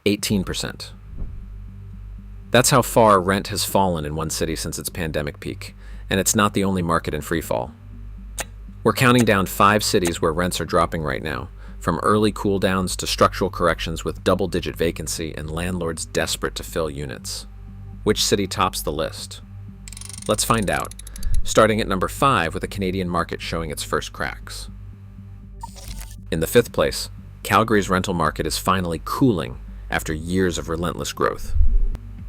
18%. That's how far rent has fallen in one city since its pandemic peak, and it's not the only market in freefall. We're counting down 5 cities where rents are dropping right now, from early cool-downs to structural corrections with double-digit vacancy and landlords desperate to fill units. Which city tops the list? Let's find out, starting at number 5 with the Canadian market showing its first cracks. In the 5th place, Calgary's rental market is finally cooling after years of relentless growth.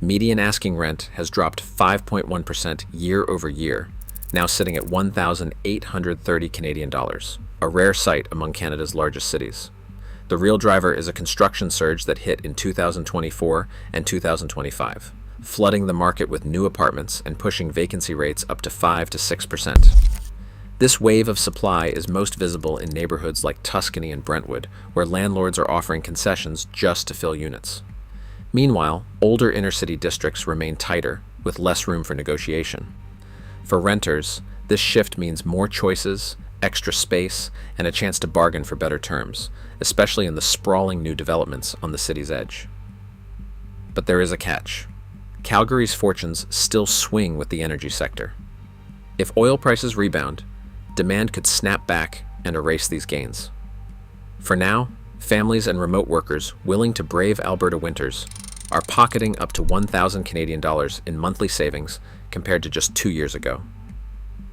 Median asking rent has dropped 5.1% year over year, now sitting at 1,830 Canadian dollars, a rare sight among Canada's largest cities. The real driver is a construction surge that hit in 2024 and 2025, flooding the market with new apartments and pushing vacancy rates up to 5 to 6%. This wave of supply is most visible in neighborhoods like Tuscany and Brentwood, where landlords are offering concessions just to fill units. Meanwhile, older inner-city districts remain tighter, with less room for negotiation. For renters, this shift means more choices, extra space, and a chance to bargain for better terms, especially in the sprawling new developments on the city's edge. But there is a catch. Calgary's fortunes still swing with the energy sector. If oil prices rebound, demand could snap back and erase these gains. For now, families and remote workers willing to brave Alberta winters are pocketing up to 1,000 Canadian dollars in monthly savings compared to just 2 years ago.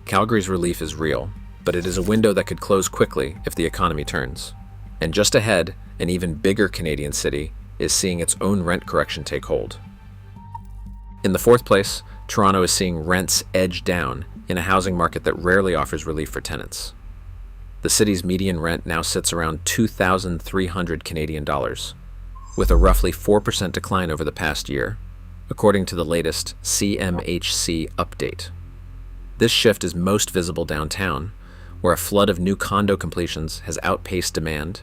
Calgary's relief is real, but it is a window that could close quickly if the economy turns. And just ahead, an even bigger Canadian city is seeing its own rent correction take hold. In the 4th place, Toronto is seeing rents edge down in a housing market that rarely offers relief for tenants. The city's median rent now sits around 2,300 Canadian dollars, with a roughly 4% decline over the past year, according to the latest CMHC update. This shift is most visible downtown, where a flood of new condo completions has outpaced demand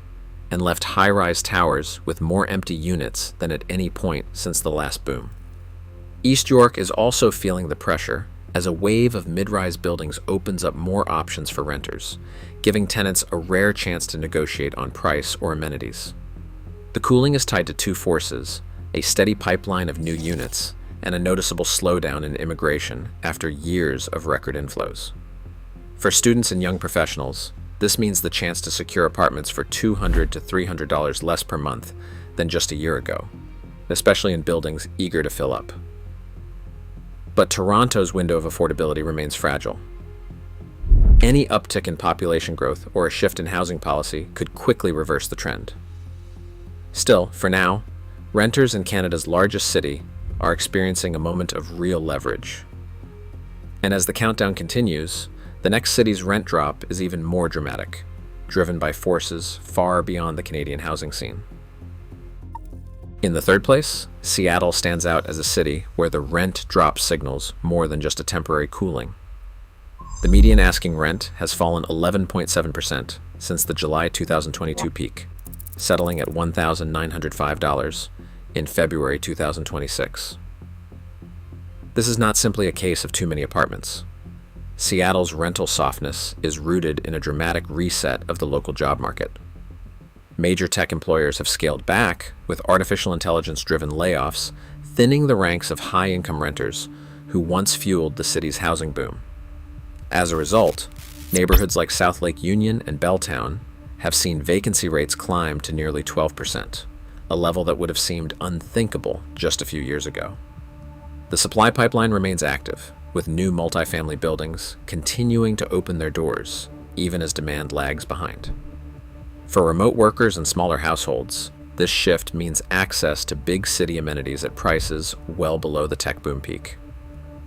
and left high-rise towers with more empty units than at any point since the last boom. East York is also feeling the pressure as a wave of mid-rise buildings opens up more options for renters, giving tenants a rare chance to negotiate on price or amenities. The cooling is tied to 2 forces, a steady pipeline of new units and a noticeable slowdown in immigration after years of record inflows. For students and young professionals, this means the chance to secure apartments for $200 to $300 less per month than just a year ago, especially in buildings eager to fill up. But Toronto's window of affordability remains fragile. Any uptick in population growth or a shift in housing policy could quickly reverse the trend. Still, for now, renters in Canada's largest city are experiencing a moment of real leverage. And as the countdown continues, the next city's rent drop is even more dramatic, driven by forces far beyond the Canadian housing scene. In the 3rd place, Seattle stands out as a city where the rent drop signals more than just a temporary cooling. The median asking rent has fallen 11.7% since the July 2022 peak, settling at $1,905 in February 2026. This is not simply a case of too many apartments. Seattle's rental softness is rooted in a dramatic reset of the local job market. Major tech employers have scaled back, with artificial intelligence-driven layoffs thinning the ranks of high-income renters who once fueled the city's housing boom. As a result, neighborhoods like South Lake Union and Belltown have seen vacancy rates climb to nearly 12%, a level that would have seemed unthinkable just a few years ago. The supply pipeline remains active, with new multifamily buildings continuing to open their doors, even as demand lags behind. For remote workers and smaller households, this shift means access to big city amenities at prices well below the tech boom peak.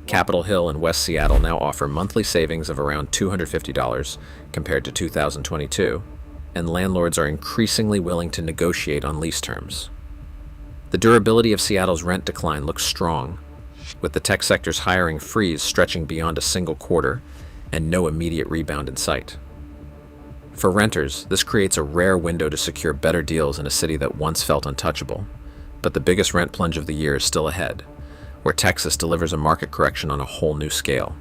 Capitol Hill and West Seattle now offer monthly savings of around $250 compared to 2022, and landlords are increasingly willing to negotiate on lease terms. The durability of Seattle's rent decline looks strong, with the tech sector's hiring freeze stretching beyond a single quarter and no immediate rebound in sight. For renters, this creates a rare window to secure better deals in a city that once felt untouchable, but the biggest rent plunge of the year is still ahead, where Texas delivers a market correction on a whole new scale.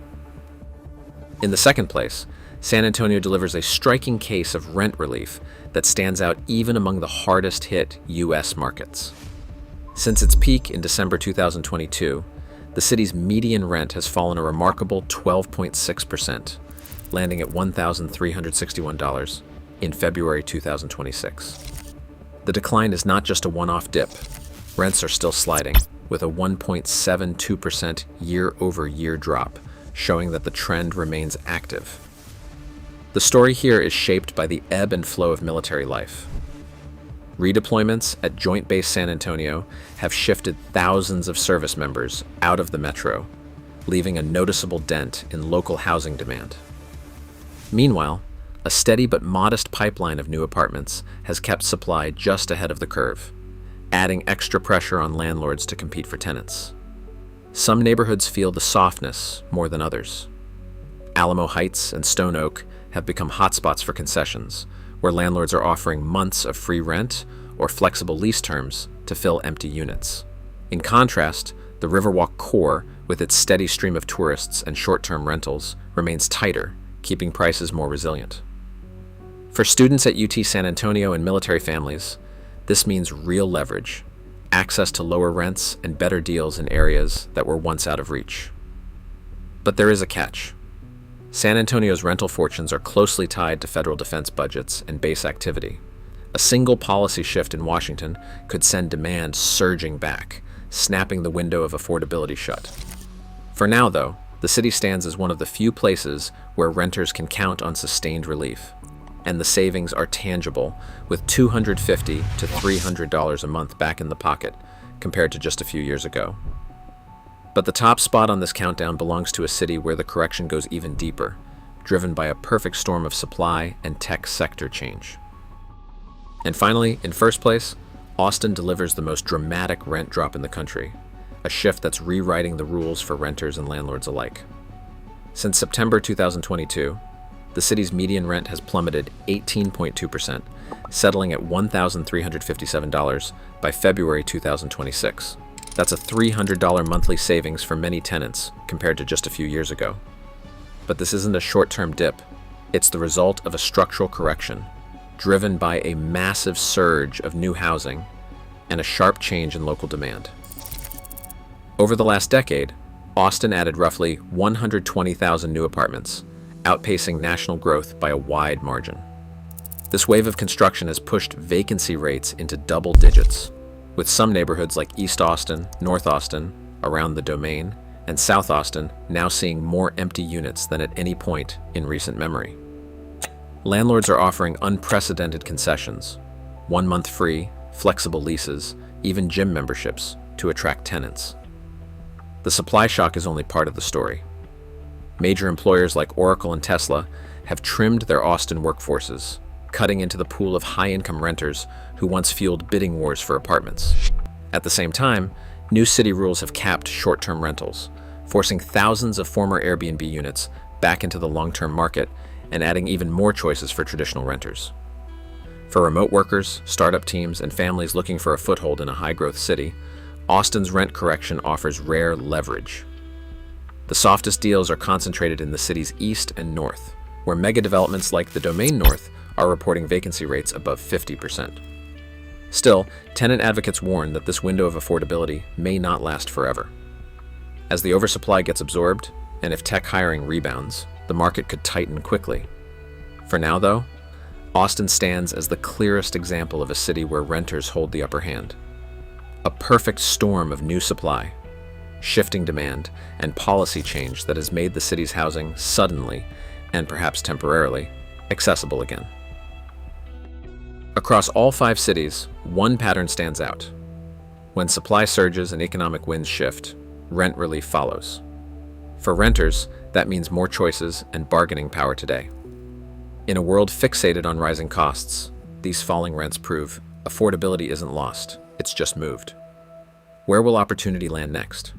In the 2nd place, San Antonio delivers a striking case of rent relief that stands out even among the hardest hit U.S. markets. Since its peak in December 2022, the city's median rent has fallen a remarkable 12.6%, landing at $1,361 in February 2026. The decline is not just a one-off dip. Rents are still sliding, with a 1.72% year-over-year drop, showing that the trend remains active. The story here is shaped by the ebb and flow of military life. Redeployments at Joint Base San Antonio have shifted thousands of service members out of the metro, leaving a noticeable dent in local housing demand. Meanwhile, a steady but modest pipeline of new apartments has kept supply just ahead of the curve, adding extra pressure on landlords to compete for tenants. Some neighborhoods feel the softness more than others. Alamo Heights and Stone Oak have become hotspots for concessions, where landlords are offering months of free rent or flexible lease terms to fill empty units. In contrast, the Riverwalk core, with its steady stream of tourists and short-term rentals, remains tighter, keeping prices more resilient. For students at UT San Antonio and military families, this means real leverage, access to lower rents and better deals in areas that were once out of reach. But there is a catch. San Antonio's rental fortunes are closely tied to federal defense budgets and base activity. A single policy shift in Washington could send demand surging back, snapping the window of affordability shut. For now, though, the city stands as one of the few places where renters can count on sustained relief, and the savings are tangible, with $250 to $300 a month back in the pocket compared to just a few years ago. But the top spot on this countdown belongs to a city where the correction goes even deeper, driven by a perfect storm of supply and tech sector change. And finally, in first place, Austin delivers the most dramatic rent drop in the country, a shift that's rewriting the rules for renters and landlords alike. Since September 2022, the city's median rent has plummeted 18.2%, settling at $1,357 by February 2026. That's a $300 monthly savings for many tenants compared to just a few years ago. But this isn't a short-term dip. It's the result of a structural correction, driven by a massive surge of new housing and a sharp change in local demand. Over the last decade, Austin added roughly 120,000 new apartments, outpacing national growth by a wide margin. This wave of construction has pushed vacancy rates into double digits, with some neighborhoods like East Austin, North Austin, around the Domain, and South Austin now seeing more empty units than at any point in recent memory. Landlords are offering unprecedented concessions, 1 month free, flexible leases, even gym memberships to attract tenants. The supply shock is only part of the story. Major employers like Oracle and Tesla have trimmed their Austin workforces, cutting into the pool of high-income renters who once fueled bidding wars for apartments. At the same time, new city rules have capped short-term rentals, forcing thousands of former Airbnb units back into the long-term market and adding even more choices for traditional renters. For remote workers, startup teams, and families looking for a foothold in a high-growth city, Austin's rent correction offers rare leverage. The softest deals are concentrated in the city's east and north, where mega developments like the Domain North are reporting vacancy rates above 50%. Still, tenant advocates warn that this window of affordability may not last forever. As the oversupply gets absorbed, and if tech hiring rebounds, the market could tighten quickly. For now, though, Austin stands as the clearest example of a city where renters hold the upper hand. A perfect storm of new supply, shifting demand, and policy change that has made the city's housing suddenly, and perhaps temporarily, accessible again. Across all 5 cities, one pattern stands out. When supply surges and economic winds shift, rent relief follows. For renters, that means more choices and bargaining power today. In a world fixated on rising costs, these falling rents prove affordability isn't lost, it's just moved. Where will opportunity land next?